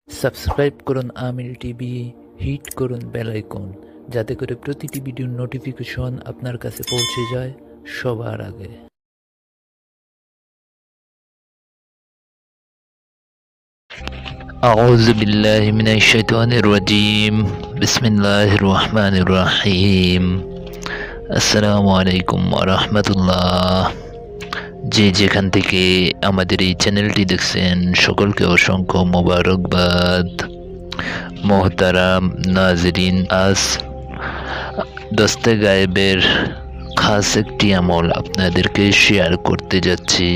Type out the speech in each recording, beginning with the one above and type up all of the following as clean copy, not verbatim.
Subscribe করুন আমিল TV, hit করুন bell icon, যাতে করে প্রতিটি ভিডিওর নোটিফিকেশন আপনার কাছে পৌঁছে যায় সবার আগে। أعوذ بالله من الشيطان الرجيم بسم الله الرحمن الرحيم আসসালামু আলাইকুম ওয়া রাহমাতুল্লাহ। যে যেখান থেকে আমাদের এই চ্যানেলটি দেখছেন সকলকে অসংখ্য মোবারকবাদ। মোহতারাম নাজরিন, আজ দস্তে গায়েবের খাস একটি আমল আপনাদেরকে শেয়ার করতে যাচ্ছি।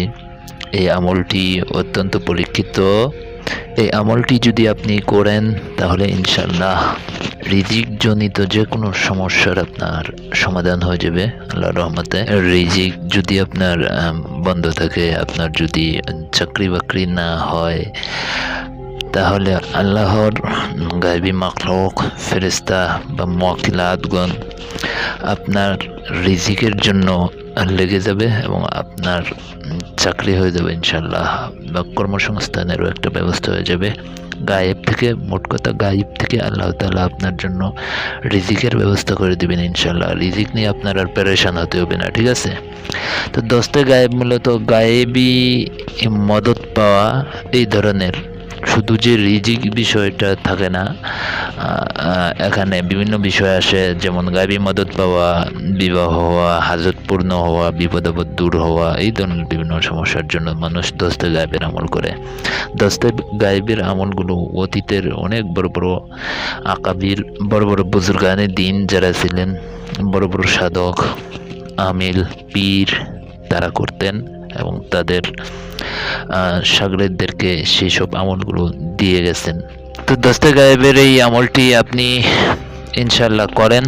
এই আমলটি অত্যন্ত পরীক্ষিত। এই আমলটি যদি আপনি করেন তাহলে ইনশাল্লাহ রিজিক জনিত যে কোনো সমস্যার আপনার সমাধান হয়ে যাবে আল্লাহর রহমতে। রিজিক যদি আপনার বন্ধ থাকে, আপনার যদি চাকরি বাকরি না হয়, তাহলে আল্লাহর গায়বী মাখলুক ফেরেশতা বা মুওয়াক্কিলাতগণ আপনার রিজিকের জন্য লেগে যাবে এবং আপনার চাকরি হয়ে যাবে ইনশাল্লাহ, বা কর্মসংস্থানেরও একটা ব্যবস্থা হয়ে যাবে। গায়েব থেকে, মোট কথা গায়েব থেকে আল্লাহ তাআলা আপনার জন্য রিজিকের ব্যবস্থা করে দিবেন ইনশাল্লাহ। রিজিক নিয়ে আপনার আর পেরেশান হতে হবে না, ঠিক আছে? তো দস্তে গায়েব মূলত গায়েবী মদত পাওয়া, এই ধরনের শুধু যে রিজিক বিষয়টা থাকে না, এখানে বিভিন্ন বিষয় আসে, যেমন গায়েবী মদত পাওয়া, বিবাহ হওয়া, হাজত পূর্ণ হওয়া, বিপদ আপদ দূর হওয়া, এই ধরনের বিভিন্ন সমস্যার জন্য মানুষ দস্তে গায়েবের আমল করে। দস্তে গায়েবের আমলগুলো অতীতের অনেক বড় বড় আকাবির, বড় বড় বুজুর্গানে দিন যারা ছিলেন, বড় বড় সাধক, আমিল, পীর, তারা করতেন এবং তাদের শাগরেদদেরকে সেই সব আমলগুলো দিয়ে গেছেন। তো দস্তে গায়েবের এই আমলটি আপনি ইনশাল্লাহ করেন,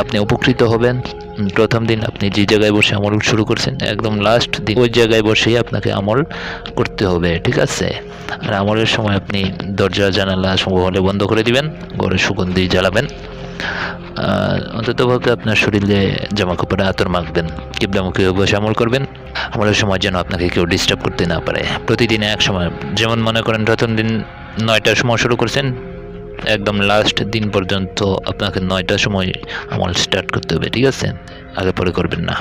আপনি উপকৃত হবেন। প্রথম দিন আপনি যে জায়গায় বসে আমল শুরু করছেন, একদম লাস্ট দিন ওই জায়গায় বসেই আপনাকে আমল করতে হবে, ঠিক আছে? আর আমলের সময় আপনি দরজা জানালা সম্ভব হলে বন্ধ করে দিবেন, ঘরে সুগন্ধি জ্বালাবেন, অন্ততপক্ষে আপনার শরীরে জামা কাপড়ে আতর মাখবেন, কিবলামুখী বসে আমল করবেন। আমলের সময় যেন আপনাকে কেউ ডিস্টার্ব করতে না পারে। প্রতিদিন এক সময়, যেমন মনে করেন প্রথম দিন 9টার সময় শুরু করছেন, একদম লাস্ট দিন পর্যন্ত আপনাকে 9টার সময় আমল স্টার্ট করতে হবে, ঠিক আছে? আগে পরে করবেন না।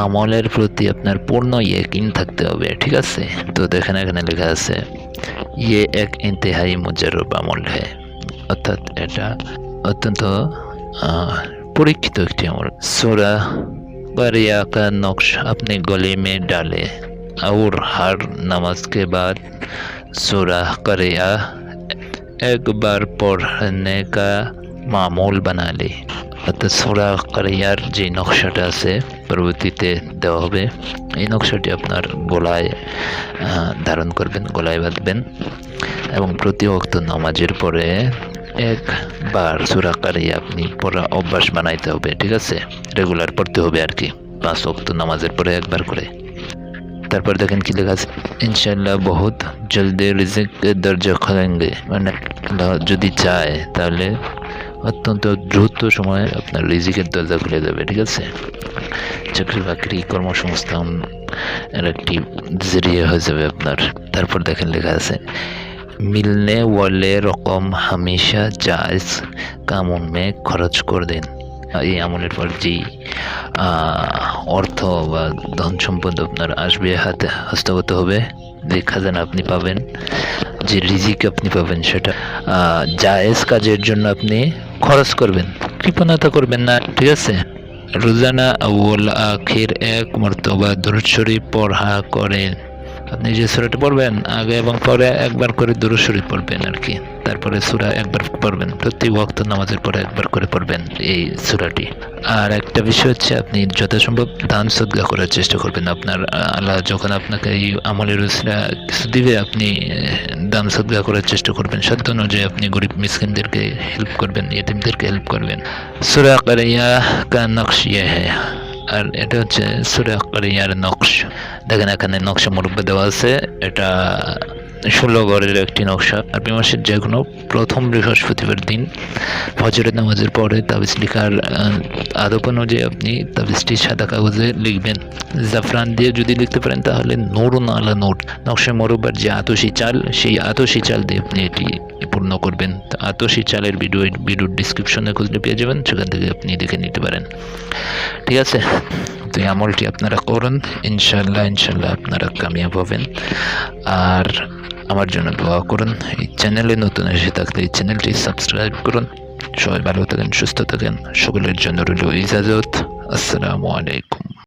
আমলের প্রতি আপনার পূর্ণ ইয়াকিন থাকতে হবে, ঠিক আছে? তো দেখেন এখানে লেখা আছে ইয়ে এক ইন্তেহাই মুজাররব আমল হ্যায়, অর্থাৎ এটা অত্যন্ত পরীক্ষিত একটি আমল। সূরা कारिया का नक्श अपने गले में डाले और हर नमाज के बाद सूरा कारिया एक बार पढ़ने का मामूल बना ले। অর্থাৎ সূরা কারিয়ার যে নকশাটা আছে পরবর্তীতে দেওয়া হবে, এই নকশাটি আপনার গলায় ধারণ করবেন, গলায় বাঁধবেন এবং প্রতি ওয়াক্ত নামাজের পরে একবার সূরা কারিয়া আপনি পড়া অভ্যাস বানাইতে হবে, ঠিক আছে? রেগুলার পড়তে হবে আর কি, 5 ওয়াক্ত নামাজের পরে একবার করে। তারপর দেখেন কি লেখা আছে, ইনশাআল্লাহ বহুত জলদি রিজিক দরজা খোলেঙ্গে, মানে যদি চায় তাহলে অত্যন্ত দ্রুত সময়ে আপনার রিজিকের দরজা খুলে যাবে, ঠিক আছে? চাকরি বাকরি, কর্মসংস্থান এর একটি জরিয়া হয়ে যাবে আপনার। তারপর দেখেন লেখা আছে मिलने वाले रकम हमेशा जायज़ कामों में खर्च कर दें। এই আমলের পর যেই অর্থ বা ধন সম্পদ আপনার আসবে, হাতে হস্তগত হবে, যে খাজানা আপনি পাবেন, যে রিজিক আপনি পাবেন, সেটা জায়েজ কাজের জন্য আপনি খরচ করবেন, কৃপণতা করবেন না, ঠিক আছে? রোজানা আউয়াল আখির এক মর্তবা দুরূদ শরীফ পড়া করেন। আপনি যে সূরাটা পড়বেন আগে এবং পরে একবার করে দুরূদ শরীফ পড়বেন আর কি, তারপরে সূরা একবার পড়বেন, প্রতি ওয়াক্ত নামাজের পরে একবার করে পড়বেন এই সূরাটি। আর একটা বিষয় হচ্ছে, আপনি যথাসম্ভব দান সদকা করার চেষ্টা করবেন। আপনার আল্লাহ যখন আপনাকে এই আমলের উসিলা কিছু দিবে, আপনি দান সদকা করার চেষ্টা করবেন, সাধ্য অনুযায়ী আপনি গরিব মিসকিনদেরকে হেল্প করবেন, ইয়েতিমদেরকে হেল্প করবেন। সূরা কারিয়া কা নকশ ইয়ে হ্যায়, আর এটা হচ্ছে সূরা কারিয়ার নকশ। দেখেন এখানে নকশা মুরব্বা দেওয়া আছে, এটা 16 ঘরের একটি নকশা। আরবি মাসের যে কোনো প্রথম বৃহস্পতিবার দিন ফজরের নামাজের পরে তাবিজ লেখার আদব অনুযায়ী আপনি তাবিজটি সাদা কাগজে লিখবেন। জাফরান দিয়ে যদি লিখতে পারেন তাহলে নূরুন আলা নূর। নকশা মোরব্বার যে আতশি চাল, সেই আতশি চাল দিয়ে আপনি এটি পূর্ণ করবেন। তো আতশি চালের ভিডিওর ডিসক্রিপশনে খুঁজলে পেয়ে যাবেন, সেখান থেকে আপনি দেখে নিতে পারেন। ঠিক আছে, তো এই আমলটি আপনারা করুন, ইনশাল্লাহ আপনারা কামিয়াব হবেন। আর আমার জন্য দোয়া করুন। এই চ্যানেলে নতুন এসে থাকলে এই চ্যানেলটি সাবস্ক্রাইব করুন। সবাই ভালো থাকেন, সুস্থ থাকেন। সকলের জন্য রইল ইজাজত। আসসালামু আলাইকুম।